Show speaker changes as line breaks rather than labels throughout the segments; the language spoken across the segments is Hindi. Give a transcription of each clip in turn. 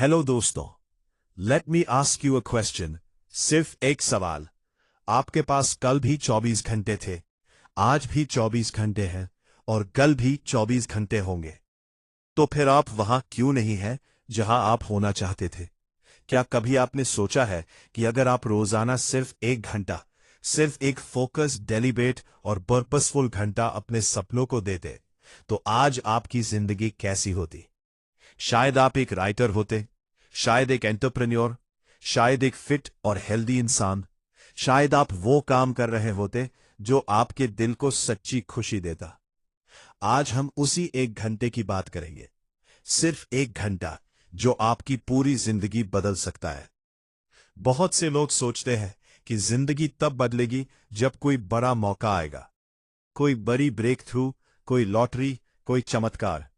हेलो दोस्तों, let me ask you a question. सिर्फ एक सवाल। आपके पास कल भी 24 घंटे थे, आज भी 24 घंटे हैं और कल भी 24 घंटे होंगे। तो फिर आप वहां क्यों नहीं हैं जहां आप होना चाहते थे? क्या कभी आपने सोचा है कि अगर आप रोजाना सिर्फ एक घंटा, सिर्फ एक फोकस, डेलिब्रेट और पर्पसफुल घंटा अपने सपनों को देते, तो आज आपकी जिंदगी कैसी होती? शायद आप एक राइटर होते, शायद एक एंटरप्रेन्योर, शायद एक फिट और हेल्दी इंसान। शायद आप वो काम कर रहे होते जो आपके दिल को सच्ची खुशी देता। आज हम उसी एक घंटे की बात करेंगे। सिर्फ एक घंटा जो आपकी पूरी जिंदगी बदल सकता है। बहुत से लोग सोचते हैं कि जिंदगी तब बदलेगी जब कोई बड़ा मौका आएगा, कोई बड़ी ब्रेक थ्रू, कोई लॉटरी, कोई चमत्कार।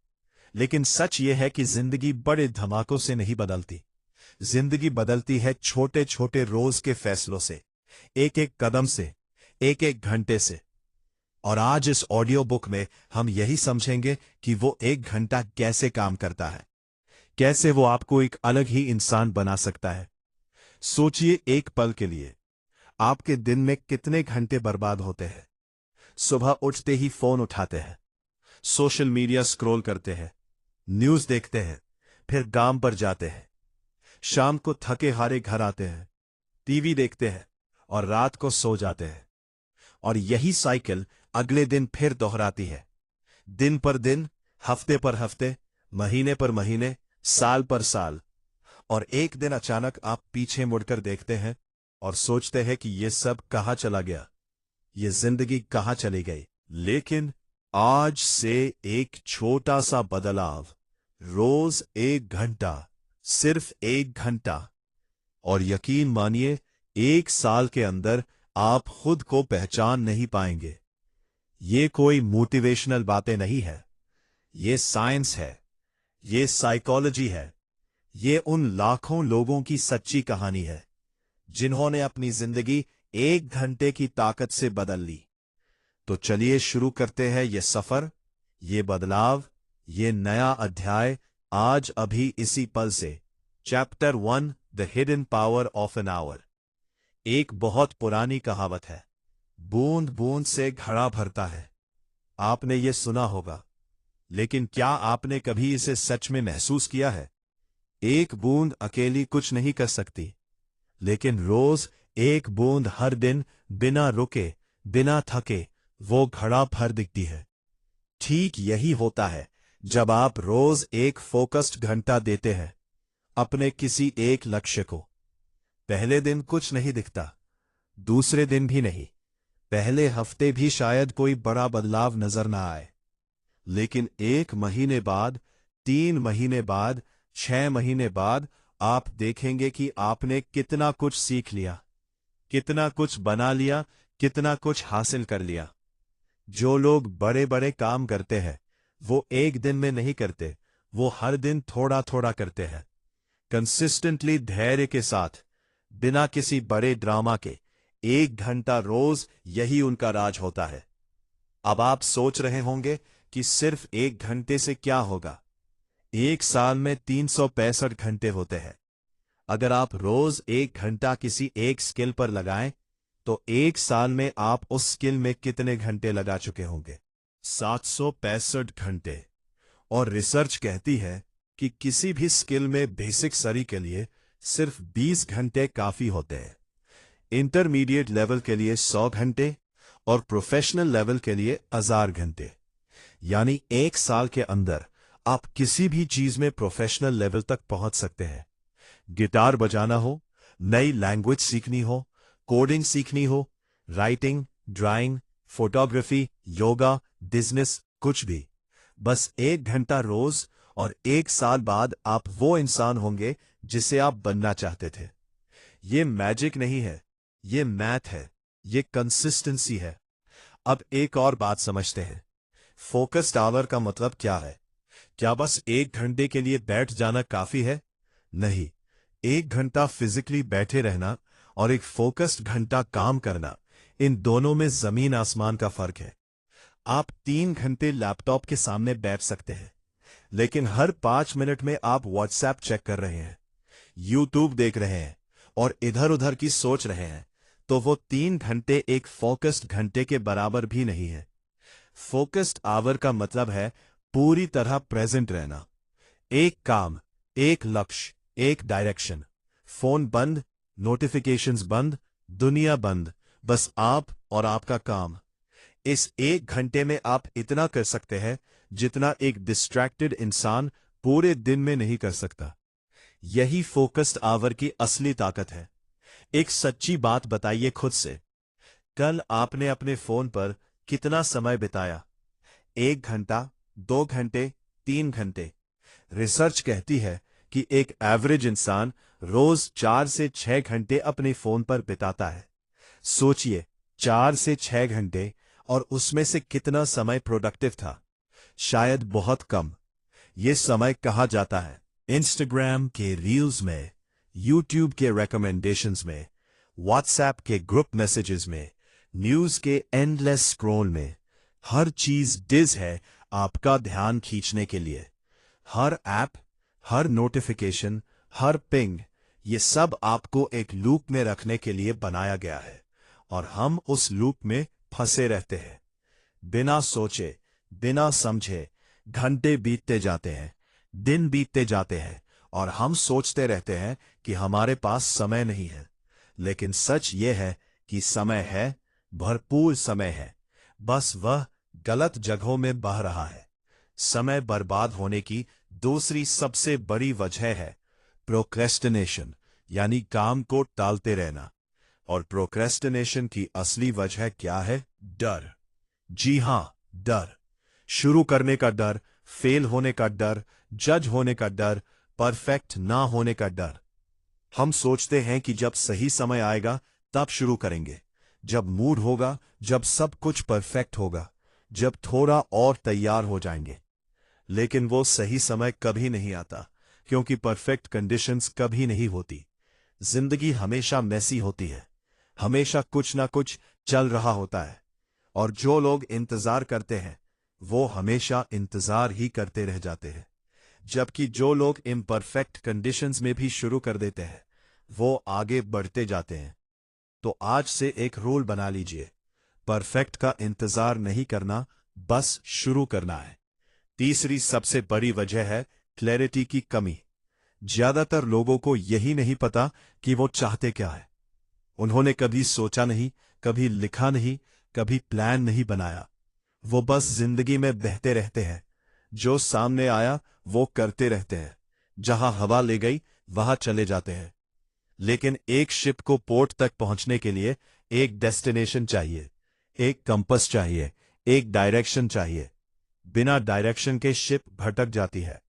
लेकिन सच यह है कि जिंदगी बड़े धमाकों से नहीं बदलती। जिंदगी बदलती है छोटे छोटे रोज के फैसलों से, एक एक कदम से, एक एक घंटे से। और आज इस ऑडियो बुक में हम यही समझेंगे कि वो एक घंटा कैसे काम करता है, कैसे वो आपको एक अलग ही इंसान बना सकता है। सोचिए एक पल के लिए, आपके दिन में कितने घंटे बर्बाद होते हैं? सुबह उठते ही फोन उठाते हैं, सोशल मीडिया स्क्रॉल करते हैं, न्यूज देखते हैं, फिर काम पर जाते हैं, शाम को थके हारे घर आते हैं, टीवी देखते हैं और रात को सो जाते हैं। और यही साइकिल अगले दिन फिर दोहराती है। दिन पर दिन, हफ्ते पर हफ्ते, महीने पर महीने, साल पर साल। और एक दिन अचानक आप पीछे मुड़कर देखते हैं और सोचते हैं कि ये सब कहाँ चला गया, ये जिंदगी कहाँ चली गई। लेकिन आज से एक छोटा सा बदलाव, रोज एक घंटा, सिर्फ एक घंटा, और यकीन मानिए 1 साल के अंदर आप खुद को पहचान नहीं पाएंगे। ये कोई मोटिवेशनल बातें नहीं है, ये साइंस है, ये साइकोलॉजी है, ये उन लाखों लोगों की सच्ची कहानी है जिन्होंने अपनी जिंदगी एक घंटे की ताकत से बदल ली। तो चलिए शुरू करते हैं ये सफर, ये बदलाव, ये नया अध्याय, आज अभी इसी पल से। Chapter 1, the hidden power of an hour. एक बहुत पुरानी कहावत है, बूंद बूंद से घड़ा भरता है। आपने ये सुना होगा, लेकिन क्या आपने कभी इसे सच में महसूस किया है? एक बूंद अकेली कुछ नहीं कर सकती, लेकिन रोज एक बूंद हर दिन, बिना रुके, बिना थके, वो घड़ा भर दिखती है। ठीक यही होता है जब आप रोज एक फोकस्ड घंटा देते हैं अपने किसी एक लक्ष्य को। पहले दिन कुछ नहीं दिखता, दूसरे दिन भी नहीं, पहले हफ्ते भी शायद कोई बड़ा बदलाव नजर ना आए। लेकिन 1 महीने बाद, 3 महीने बाद, 6 महीने बाद आप देखेंगे कि आपने कितना कुछ सीख लिया, कितना कुछ बना लिया, कितना कुछ हासिल कर लिया। जो लोग बड़े बड़े काम करते हैं वो एक दिन में नहीं करते, वो हर दिन थोड़ा थोड़ा करते हैं, कंसिस्टेंटली, धैर्य के साथ, बिना किसी बड़े ड्रामा के। 1 घंटा रोज, यही उनका राज होता है। अब आप सोच रहे होंगे कि सिर्फ 1 घंटे से क्या होगा? 1 साल में 365 घंटे होते हैं। अगर आप रोज 1 घंटा किसी एक स्किल पर लगाएं तो 1 साल में आप उस स्किल में कितने घंटे लगा चुके होंगे? 765 घंटे। और रिसर्च कहती है कि किसी भी स्किल में बेसिक सरी के लिए सिर्फ 20 घंटे काफी होते हैं, इंटरमीडिएट लेवल के लिए 100 घंटे और प्रोफेशनल लेवल के लिए 1000 घंटे। यानी 1 साल के अंदर आप किसी भी चीज में प्रोफेशनल लेवल तक पहुंच सकते हैं। गिटार बजाना हो, नई लैंग्वेज सीखनी हो, कोडिंग सीखनी हो, writing, drawing, photography, yoga, business, कुछ भी। बस 1 घंटा रोज और 1 साल बाद आप वो इंसान होंगे जिसे आप बनना चाहते थे। ये मैजिक नहीं है, ये मैथ है, ये कंसिस्टेंसी है। अब एक और बात समझते हैं, फोकस्ड आवर का मतलब क्या है? क्या बस 1 घंटे के लिए बैठ जाना काफी है? नहीं, 1 घंटा फिजिकली बैठे रहना और एक फोकस्ड घंटा काम करना, इन दोनों में जमीन आसमान का फर्क है। आप 3 घंटे लैपटॉप के सामने बैठ सकते हैं, लेकिन हर 5 मिनट में आप व्हाट्सएप चेक कर रहे हैं, यूट्यूब देख रहे हैं और इधर उधर की सोच रहे हैं, तो वो 3 घंटे एक फोकस्ड घंटे के बराबर भी नहीं है। फोकस्ड आवर का मतलब है पूरी तरह प्रेजेंट रहना। एक काम, एक लक्ष्य, एक डायरेक्शन। फोन बंद, नोटिफिकेशंस बंद, दुनिया बंद, बस आप और आपका काम। इस 1 घंटे में आप इतना कर सकते हैं जितना एक डिस्ट्रैक्टेड इंसान पूरे दिन में नहीं कर सकता। यही फोकस्ड आवर की असली ताकत है। एक सच्ची बात बताइए खुद से, कल आपने अपने फोन पर कितना समय बिताया? 1 घंटा, 2 घंटे, 3 घंटे? रिसर्च कहती है कि एक एवरेज इंसान रोज 4 से 6 घंटे अपने फोन पर बिताता है। सोचिए, 4 से 6 घंटे, और उसमें से कितना समय प्रोडक्टिव था? शायद बहुत कम। ये समय कहाँ जाता है? इंस्टाग्राम के रील्स में, यूट्यूब के रिकमेंडेशंस में, व्हाट्सएप के ग्रुप मैसेजेस में, न्यूज के एंडलेस स्क्रॉल में। हर चीज डिज है आपका ध्यान खींचने के लिए। हर ऐप, हर नोटिफिकेशन, हर पिंग, ये सब आपको एक लूप में रखने के लिए बनाया गया है, और हम उस लूप में फंसे रहते हैं। बिना सोचे, बिना समझे घंटे बीतते जाते हैं, दिन बीतते जाते हैं, और हम सोचते रहते हैं कि हमारे पास समय नहीं है। लेकिन सच ये है कि समय है, भरपूर समय है, बस वह गलत जगहों में बह रहा है। समय बर्बाद होने की दूसरी सबसे बड़ी वजह है प्रोक्रेस्टिनेशन, यानी काम को टालते रहना। और प्रोक्रेस्टिनेशन की असली वजह क्या है? डर। जी हां, डर। शुरू करने का डर, फेल होने का डर, जज होने का डर, परफेक्ट ना होने का डर। हम सोचते हैं कि जब सही समय आएगा तब शुरू करेंगे, जब मूड होगा, जब सब कुछ परफेक्ट होगा, जब थोड़ा और तैयार हो जाएंगे। लेकिन वो सही समय कभी नहीं आता, क्योंकि परफेक्ट कंडीशंस कभी नहीं होती। जिंदगी हमेशा मैसी होती है, हमेशा कुछ ना कुछ चल रहा होता है, और जो लोग इंतजार करते हैं वो हमेशा इंतजार ही करते रह जाते हैं। जबकि जो लोग इम्परफेक्ट कंडीशंस में भी शुरू कर देते हैं वो आगे बढ़ते जाते हैं। तो आज से एक रूल बना लीजिए, परफेक्ट का इंतजार नहीं करना, बस शुरू करना है। तीसरी सबसे बड़ी वजह है क्लैरिटी की कमी। ज्यादातर लोगों को यही नहीं पता कि वो चाहते क्या है। उन्होंने कभी सोचा नहीं, कभी लिखा नहीं, कभी प्लान नहीं बनाया। वो बस जिंदगी में बहते रहते हैं, जो सामने आया वो करते रहते हैं, जहां हवा ले गई वहां चले जाते हैं। लेकिन एक शिप को पोर्ट तक पहुंचने के लिए एक डेस्टिनेशन चाहिए, एक कंपास चाहिए, एक डायरेक्शन चाहिए। बिना डायरेक्शन के शिप भटक जाती है।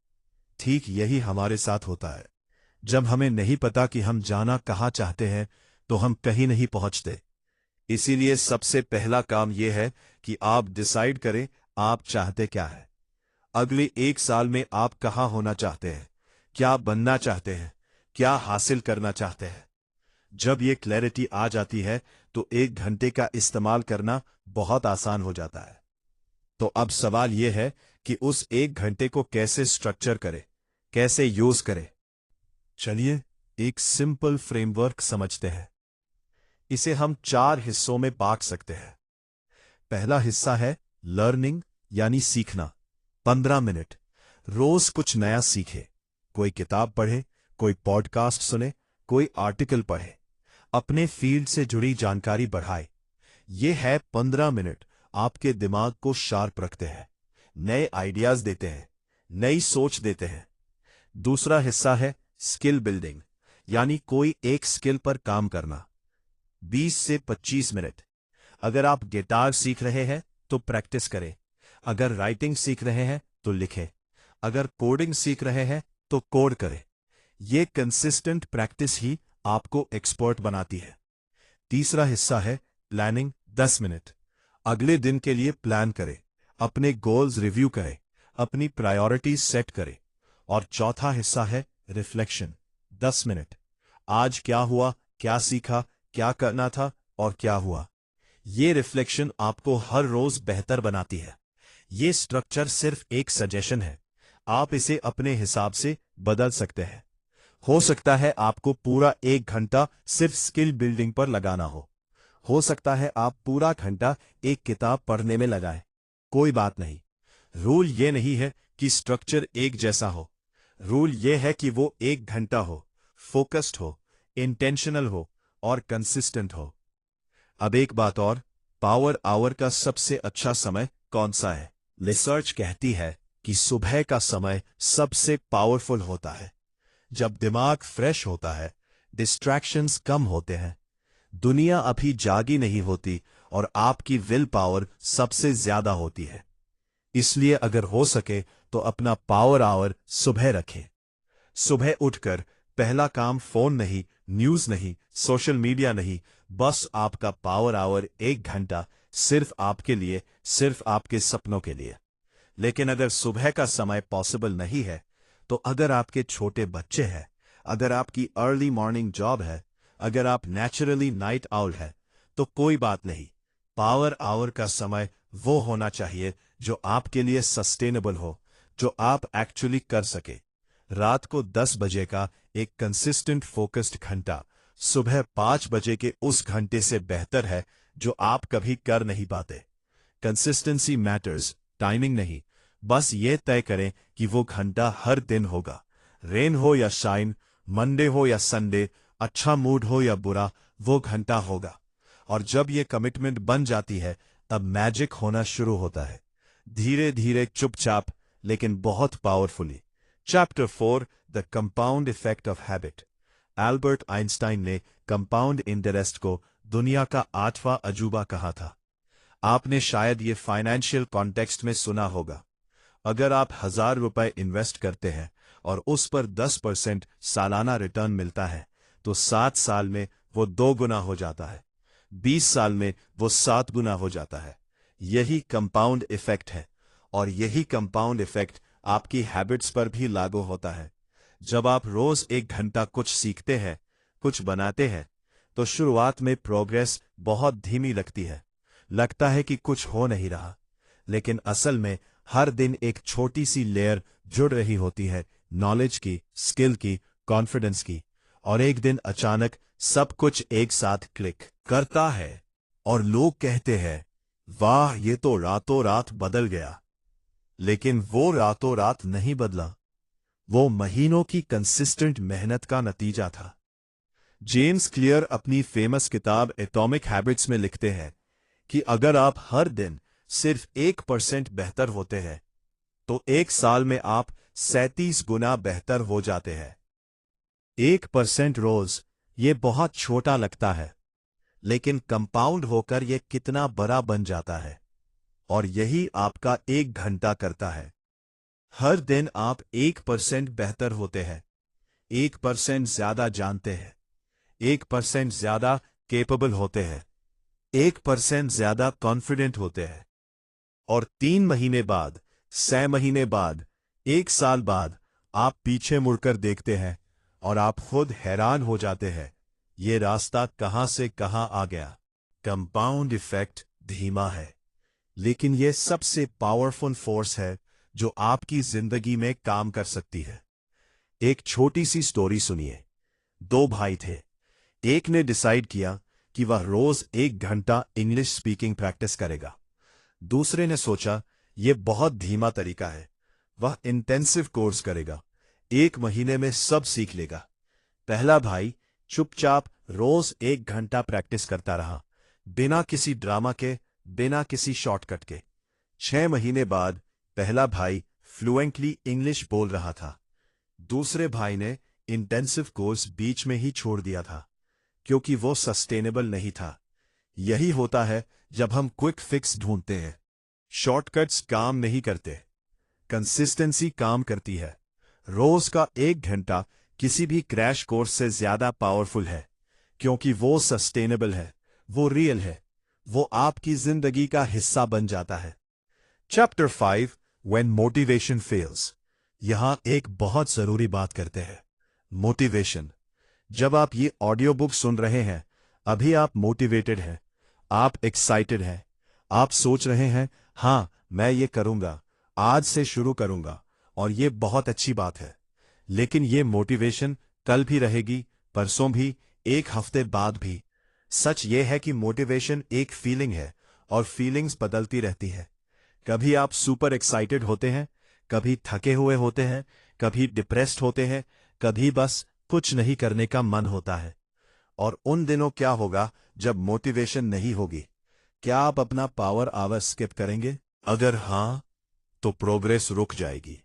ठीक यही हमारे साथ होता है। जब हमें नहीं पता कि हम जाना कहाँ चाहते हैं तो हम कहीं नहीं पहुंचते। इसीलिए सबसे पहला काम यह है कि आप डिसाइड करें आप चाहते क्या है। अगले 1 साल में आप कहाँ होना चाहते हैं, क्या बनना चाहते हैं, क्या हासिल करना चाहते हैं। जब ये क्लैरिटी आ जाती है तो 1 घंटे का इस्तेमाल करना बहुत आसान हो जाता है। तो अब सवाल यह है कि उस 1 घंटे को कैसे स्ट्रक्चर करें, कैसे यूज करें। चलिए एक सिंपल फ्रेमवर्क समझते हैं। इसे हम 4 हिस्सों में बांट सकते हैं। पहला हिस्सा है लर्निंग, यानी सीखना। 15 मिनट रोज कुछ नया सीखे। कोई किताब पढ़े, कोई पॉडकास्ट सुने, कोई आर्टिकल पढ़े, अपने फील्ड से जुड़ी जानकारी बढ़ाए। यह है 15 मिनट आपके दिमाग को शार्प रखते हैं, नए आइडियाज देते हैं, नई सोच देते हैं। दूसरा हिस्सा है स्किल बिल्डिंग, यानी कोई एक स्किल पर काम करना। 20 से 25 मिनट। अगर आप गिटार सीख रहे हैं तो प्रैक्टिस करें, अगर राइटिंग सीख रहे हैं तो लिखें, अगर कोडिंग सीख रहे हैं तो कोड करें। यह कंसिस्टेंट प्रैक्टिस ही आपको एक्सपर्ट बनाती है। तीसरा हिस्सा है प्लानिंग। 10 मिनट अगले दिन के लिए प्लान करें, अपने गोल्स रिव्यू करें, अपनी प्रायोरिटीज सेट करें। और चौथा हिस्सा है रिफ्लेक्शन। 10 मिनट आज क्या हुआ, क्या सीखा, क्या करना था और क्या हुआ। ये रिफ्लेक्शन आपको हर रोज बेहतर बनाती है। ये स्ट्रक्चर सिर्फ एक सजेशन है, आप इसे अपने हिसाब से बदल सकते हैं। हो सकता है आपको पूरा 1 घंटा सिर्फ स्किल बिल्डिंग पर लगाना हो सकता है आप पूरा घंटा एक किताब पढ़ने में लगाएं। कोई बात नहीं। रूल ये नहीं है कि स्ट्रक्चर एक जैसा हो। रूल ये है कि वो 1 घंटा हो, फोकस्ड हो, इंटेंशनल हो और कंसिस्टेंट हो। अब एक बात और, पावर आवर का सबसे अच्छा समय कौन सा है? रिसर्च कहती है कि सुबह का समय सबसे पावरफुल होता है। जब दिमाग फ्रेश होता है, डिस्ट्रैक्शंस कम होते हैं, दुनिया अभी जागी नहीं होती और आपकी विल पावर सबसे ज्यादा होती है। इसलिए अगर हो सके तो अपना पावर आवर सुबह रखें। सुबह उठकर पहला काम फोन नहीं, न्यूज नहीं, सोशल मीडिया नहीं, बस आपका पावर आवर 1 घंटा सिर्फ आपके लिए, सिर्फ आपके सपनों के लिए। लेकिन अगर सुबह का समय पॉसिबल नहीं है, तो अगर आपके छोटे बच्चे हैं, अगर आपकी अर्ली मॉर्निंग जॉब है, अगर आप नेचुरली नाइट आउल है, तो कोई बात नहीं। पावर आवर का समय वो होना चाहिए जो आपके लिए सस्टेनेबल हो, जो आप एक्चुअली कर सके। रात को 10 बजे का एक कंसिस्टेंट फोकस्ड घंटा सुबह 5 बजे के उस घंटे से बेहतर है जो आप कभी कर नहीं पाते। कंसिस्टेंसी मैटर्स, टाइमिंग नहीं। बस ये तय करें कि वो घंटा हर दिन होगा। रेन हो या शाइन, मंडे हो या संडे, अच्छा मूड हो या बुरा, वो घंटा होगा। और जब ये कमिटमेंट बन जाती है, तब मैजिक होना शुरू होता है। धीरे धीरे, चुपचाप, लेकिन बहुत powerfully. Chapter 4, the compound effect of habit. Albert Einstein ने कंपाउंड इंटरेस्ट को दुनिया का 8वां अजूबा कहा था। आपने शायद ये फाइनेंशियल कॉन्टेक्स्ट में सुना होगा। अगर आप 1000 रुपए इन्वेस्ट करते हैं और उस पर 10% सालाना रिटर्न मिलता है, तो 7 साल में वो 2 गुना हो जाता है, 20 साल में वो 7 गुना हो जाता है। यही कंपाउंड इफेक्ट है, और यही कंपाउंड इफेक्ट आपकी हैबिट्स पर भी लागू होता है। जब आप रोज 1 घंटा कुछ सीखते हैं, कुछ बनाते हैं, तो शुरुआत में प्रोग्रेस बहुत धीमी लगती है। लगता है कि कुछ हो नहीं रहा, लेकिन असल में हर दिन एक छोटी सी लेयर जुड़ रही होती है, नॉलेज की, स्किल की, कॉन्फिडेंस की। और एक दिन अचानक सब कुछ एक साथ क्लिक करता है और लोग कहते हैं, वाह, ये तो रातों रात बदल गया। लेकिन वो रातों रात नहीं बदला, वो महीनों की कंसिस्टेंट मेहनत का नतीजा था। जेम्स क्लियर अपनी फेमस किताब एटॉमिक हैबिट्स में लिखते हैं कि अगर आप हर दिन सिर्फ 1% बेहतर होते हैं, तो 1 साल में आप 37 गुना बेहतर हो जाते हैं। 1% रोज, ये बहुत छोटा लगता है, लेकिन कंपाउंड होकर ये कितना बड़ा बन जाता है। और यही आपका 1 घंटा करता है। हर दिन आप 1% बेहतर होते हैं, 1% ज्यादा जानते हैं, 1% ज्यादा केपेबल होते हैं, 1% ज्यादा कॉन्फिडेंट होते हैं। और 3 महीने बाद, 6 महीने बाद, 1 साल बाद आप पीछे मुड़कर देखते हैं और आप खुद हैरान हो जाते हैं, ये रास्ता कहां से कहां आ गया। कंपाउंड इफेक्ट धीमा है, लेकिन यह सबसे पावरफुल फोर्स है जो आपकी जिंदगी में काम कर सकती है। एक छोटी सी स्टोरी सुनिए। 2 भाई थे। एक ने डिसाइड किया कि वह रोज 1 घंटा इंग्लिश स्पीकिंग प्रैक्टिस करेगा। दूसरे ने सोचा, यह बहुत धीमा तरीका है, वह इंटेंसिव कोर्स करेगा, 1 महीने में सब सीख लेगा। पहला भाई चुपचाप रोज 1 घंटा प्रैक्टिस करता रहा, बिना किसी ड्रामा के, बिना किसी शॉर्टकट के। 6 महीने बाद पहला भाई फ्लुएंटली इंग्लिश बोल रहा था। दूसरे भाई ने इंटेंसिव कोर्स बीच में ही छोड़ दिया था, क्योंकि वो सस्टेनेबल नहीं था। यही होता है जब हम क्विक फिक्स ढूंढते हैं। शॉर्टकट्स काम नहीं करते, कंसिस्टेंसी काम करती है। रोज का 1 घंटा किसी भी क्रैश कोर्स से ज्यादा पावरफुल है, क्योंकि वो सस्टेनेबल है, वो रियल है, वो आपकी जिंदगी का हिस्सा बन जाता है। Chapter 5, when motivation fails. यहां एक बहुत जरूरी बात करते हैं, मोटिवेशन। जब आप ये ऑडियो बुक सुन रहे हैं, अभी आप मोटिवेटेड हैं, आप एक्साइटेड हैं, आप सोच रहे हैं, हां, मैं ये करूंगा, आज से शुरू करूंगा, और ये बहुत अच्छी बात है। लेकिन ये मोटिवेशन कल भी रहेगी, परसों भी, एक हफ्ते बाद भी। सच ये है कि मोटिवेशन एक फीलिंग है और फीलिंग्स बदलती रहती है। कभी आप सुपर एक्साइटेड होते हैं, कभी थके हुए होते हैं, कभी डिप्रेस्ड होते हैं, कभी बस कुछ नहीं करने का मन होता है। और उन दिनों क्या होगा जब मोटिवेशन नहीं होगी? क्या आप अपना पावर आवर स्किप करेंगे? अगर हां, तो प्रोग्रेस रुक जाएगी।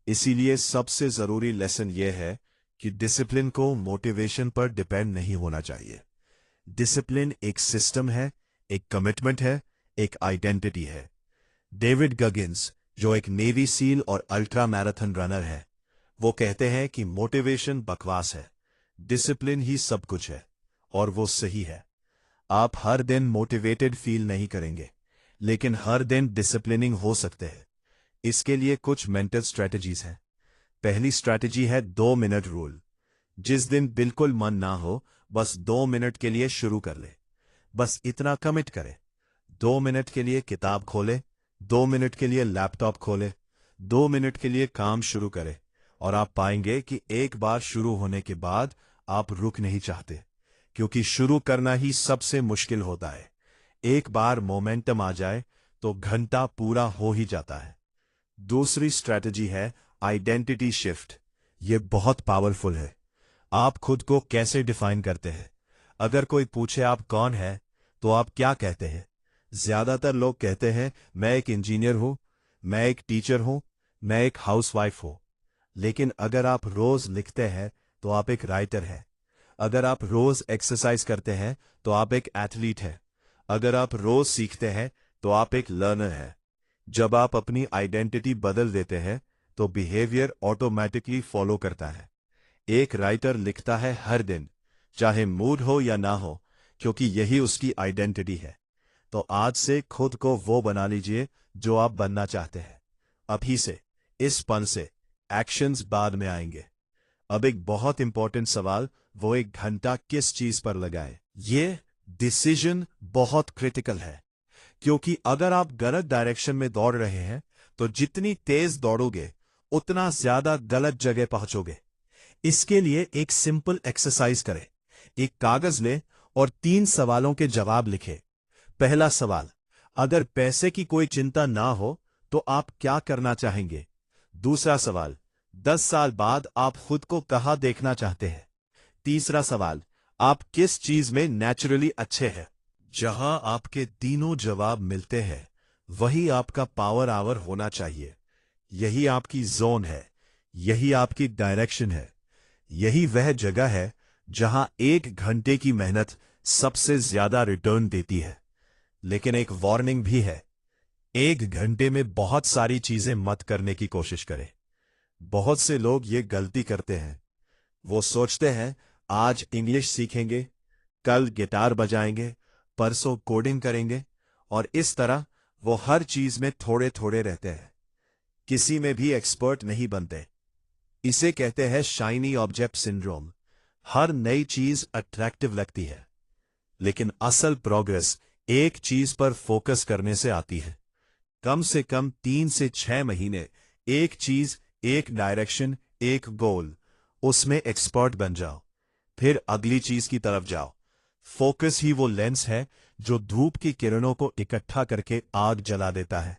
इसीलिए सबसे जरूरी लेसन यह है कि डिसिप्लिन को मोटिवेशन पर डिपेंड नहीं होना चाहिए। डिसिप्लिन एक सिस्टम है, एक कमिटमेंट है, एक आइडेंटिटी है। डेविड गगिन्स, जो एक नेवी सील और अल्ट्रा मैराथन रनर है, वो कहते हैं कि मोटिवेशन बकवास है, डिसिप्लिन ही सब कुछ है। और वो सही है। आप हर दिन मोटिवेटेड फील नहीं करेंगे, लेकिन हर दिन डिसिप्लिनिंग हो सकते हैं। इसके लिए कुछ मेंटल स्ट्रेटजीज हैं। पहली स्ट्रैटेजी है 2 मिनट रूल। जिस दिन बिल्कुल मन ना हो, बस 2 मिनट के लिए शुरू कर ले। बस इतना कमिट करे। 2 मिनट के लिए किताब खोले, 2 मिनट के लिए लैपटॉप खोले, 2 मिनट के लिए काम शुरू करे, और आप पाएंगे कि एक बार शुरू होने के बाद आप रुक नहीं चाहते, क्योंकि शुरू करना ही सबसे मुश्किल होता है। एक बार मोमेंटम आ जाए तो घंटा पूरा हो ही जाता है। दूसरी स्ट्रैटेजी है आइडेंटिटी शिफ्ट। यह बहुत पावरफुल है। आप खुद को कैसे डिफाइन करते हैं? अगर कोई पूछे आप कौन हैं, तो आप क्या कहते हैं? ज्यादातर लोग कहते हैं मैं एक इंजीनियर हूं, मैं एक टीचर हूं, मैं एक हाउसवाइफ हूं। लेकिन अगर आप रोज लिखते हैं तो आप एक राइटर हैं। अगर आप रोज एक्सरसाइज करते हैं तो आप एक एथलीट हैं। अगर आप रोज सीखते हैं तो आप एक लर्नर हैं। जब आप अपनी आइडेंटिटी बदल देते हैं तो बिहेवियर ऑटोमेटिकली फॉलो करता है। एक राइटर लिखता है हर दिन, चाहे मूड हो या ना हो, क्योंकि यही उसकी आइडेंटिटी है। तो आज से खुद को वो बना लीजिए जो आप बनना चाहते हैं। अभी से, इस पल से। एक्शंस बाद में आएंगे। अब एक बहुत इंपॉर्टेंट सवाल, वो 1 घंटा किस चीज पर लगाएं? ये डिसीजन बहुत क्रिटिकल है, क्योंकि अगर आप गलत डायरेक्शन में दौड़ रहे हैं तो जितनी तेज दौड़ोगे उतना ज्यादा गलत जगह पहुंचोगे। इसके लिए एक सिंपल एक्सरसाइज करें। एक कागज लें और 3 सवालों के जवाब लिखें। पहला सवाल, अगर पैसे की कोई चिंता ना हो तो आप क्या करना चाहेंगे? दूसरा सवाल, 10 साल बाद आप खुद को कहां देखना चाहते हैं? तीसरा सवाल, आप किस चीज में नेचुरली अच्छे हैं? जहां आपके तीनों जवाब मिलते हैं, वही आपका पावर आवर होना चाहिए। यही आपकी जोन है, यही आपकी डायरेक्शन है, यही वह जगह है जहां 1 घंटे की मेहनत सबसे ज्यादा रिटर्न देती है। लेकिन एक वार्निंग भी है, 1 घंटे में बहुत सारी चीजें मत करने की कोशिश करें। बहुत से लोग ये गलती करते हैं। वो सोचते हैं आज इंग्लिश सीखेंगे, कल गिटार बजाएंगे, परसों कोडिंग करेंगे, और इस तरह वो हर चीज में थोड़े थोड़े रहते हैं। किसी में भी एक्सपर्ट नहीं बनते। इसे कहते हैं शाइनी ऑब्जेक्ट सिंड्रोम। हर नई चीज अट्रैक्टिव लगती है, लेकिन असल प्रोग्रेस एक चीज पर फोकस करने से आती है। कम से कम 3 से 6 महीने, एक चीज, एक डायरेक्शन, एक गोल, उसमें एक्सपर्ट बन जाओ। फिर अगली चीज की तरफ जाओ। फोकस ही वो लेंस है जो धूप की किरणों को इकट्ठा करके आग जला देता है।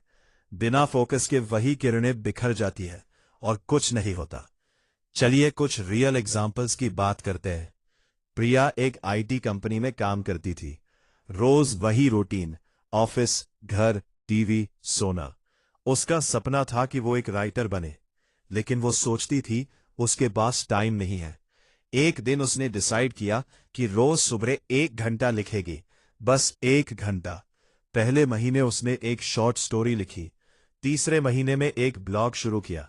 बिना फोकस के वही किरणें बिखर जाती है और कुछ नहीं होता। चलिए कुछ रियल एग्जाम्पल्स की बात करते हैं। प्रिया एक आईटी कंपनी में काम करती थी। रोज वही रूटीन, ऑफिस, घर, टीवी, सोना। उसका सपना था कि वो एक राइटर बने, लेकिन वो सोचती थी उसके पास टाइम नहीं है। एक दिन उसने डिसाइड किया कि रोज सुबह 1 घंटा लिखेगी, बस 1 घंटा। पहले महीने उसने एक शॉर्ट स्टोरी लिखी, तीसरे महीने में एक ब्लॉग शुरू किया,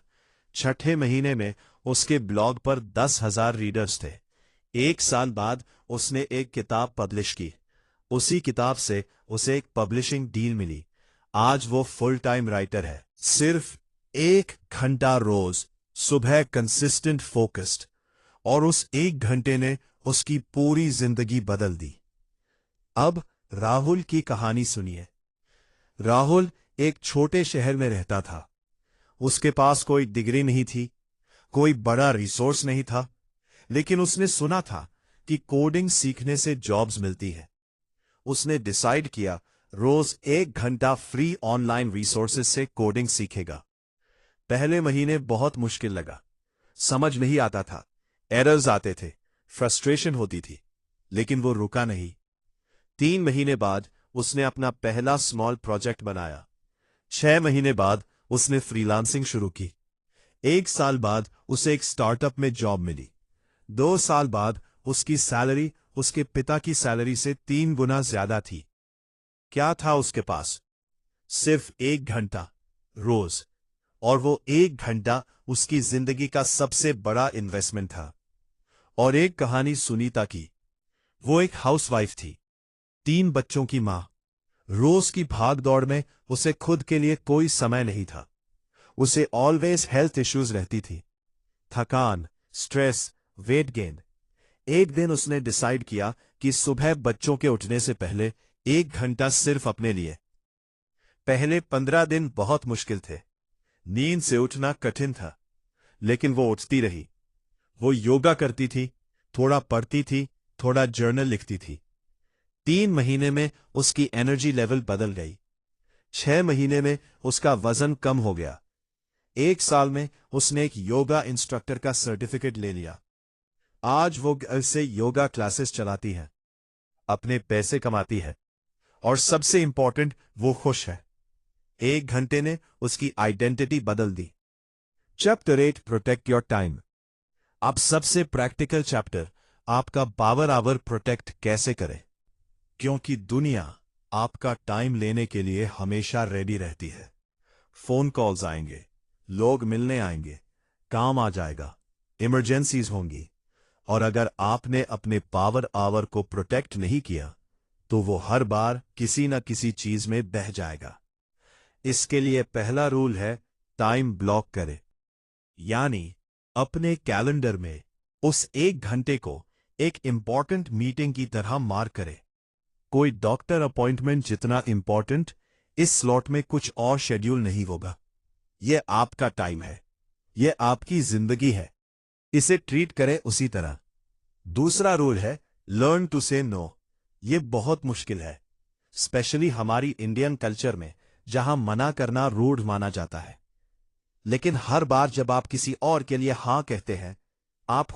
छठे महीने में उसके ब्लॉग पर 10,000 रीडर्स थे। 1 साल बाद उसने एक किताब पब्लिश की। उसी किताब से उसे एक पब्लिशिंग डील मिली। आज वो फुल टाइम राइटर है। सिर्फ 1 घंटा रोज, सुबह कंसिस्टेंट फोकस्ड, और उस 1 घंटे ने उसकी पूरी जिंदगी बदल दी। अब राहुल की कहानी सुनिए। राहुल एक छोटे शहर में रहता था। उसके पास कोई डिग्री नहीं थी, कोई बड़ा रिसोर्स नहीं था, लेकिन उसने सुना था कि कोडिंग सीखने से जॉब्स मिलती है। उसने डिसाइड किया रोज 1 घंटा फ्री ऑनलाइन रिसोर्सेज से कोडिंग सीखेगा। पहले महीने बहुत मुश्किल लगा, समझ नहीं आता था, एरर्स आते थे, फ्रस्ट्रेशन होती थी, लेकिन वो रुका नहीं। 3 महीने बाद उसने अपना पहला स्मॉल प्रोजेक्ट बनाया। 6 महीने बाद उसने फ्रीलांसिंग शुरू की। 1 साल बाद उसे एक स्टार्टअप में जॉब मिली। 2 साल बाद उसकी सैलरी उसके पिता की सैलरी से 3 गुना ज्यादा थी। क्या था उसके पास? सिर्फ 1 घंटा रोज, और वो 1 घंटा उसकी जिंदगी का सबसे बड़ा इन्वेस्टमेंट था। और एक कहानी सुनीता की। वो एक हाउसवाइफ थी, 3 बच्चों की मां। रोज की भागदौड़ में उसे खुद के लिए कोई समय नहीं था। उसे ऑलवेज हेल्थ इश्यूज रहती थी, थकान, स्ट्रेस, वेट गेन। एक दिन उसने डिसाइड किया कि सुबह बच्चों के उठने से पहले 1 घंटा सिर्फ अपने लिए। पहले 15 दिन बहुत मुश्किल थे, नींद से उठना कठिन था, लेकिन वो उठती रही। वो योगा करती थी, थोड़ा पढ़ती थी, थोड़ा जर्नल लिखती थी। 3 महीने में उसकी एनर्जी लेवल बदल गई। 6 महीने में उसका वजन कम हो गया। 1 साल में उसने एक योगा इंस्ट्रक्टर का सर्टिफिकेट ले लिया। आज वो घर से योगा क्लासेस चलाती है, अपने पैसे कमाती है, और सबसे इंपॉर्टेंट, वो खुश है। 1 घंटे ने उसकी आइडेंटिटी बदल दी। Chapter 8, protect your time. अब सबसे प्रैक्टिकल चैप्टर, आपका पावर आवर प्रोटेक्ट कैसे करें, क्योंकि दुनिया आपका टाइम लेने के लिए हमेशा रेडी रहती है। फोन कॉल्स आएंगे, लोग मिलने आएंगे, काम आ जाएगा, इमरजेंसीज होंगी, और अगर आपने अपने पावर आवर को प्रोटेक्ट नहीं किया तो वो हर बार किसी न किसी चीज में बह जाएगा। इसके लिए पहला रूल है, टाइम ब्लॉक करें। यानी अपने कैलेंडर में उस 1 घंटे को एक इंपॉर्टेंट मीटिंग की तरह मार्क करें। कोई डॉक्टर अपॉइंटमेंट जितना इंपॉर्टेंट इस स्लॉट में कुछ और शेड्यूल नहीं होगा। यह आपका टाइम है, यह आपकी जिंदगी है, इसे ट्रीट करें उसी तरह। दूसरा रूल है, लर्न टू से नो। यह बहुत मुश्किल है, स्पेशली हमारी इंडियन कल्चर में, जहां मना करना रूड माना जाता है। लेकिन हर बार जब आप किसी और के लिए हां कहते हैं, आप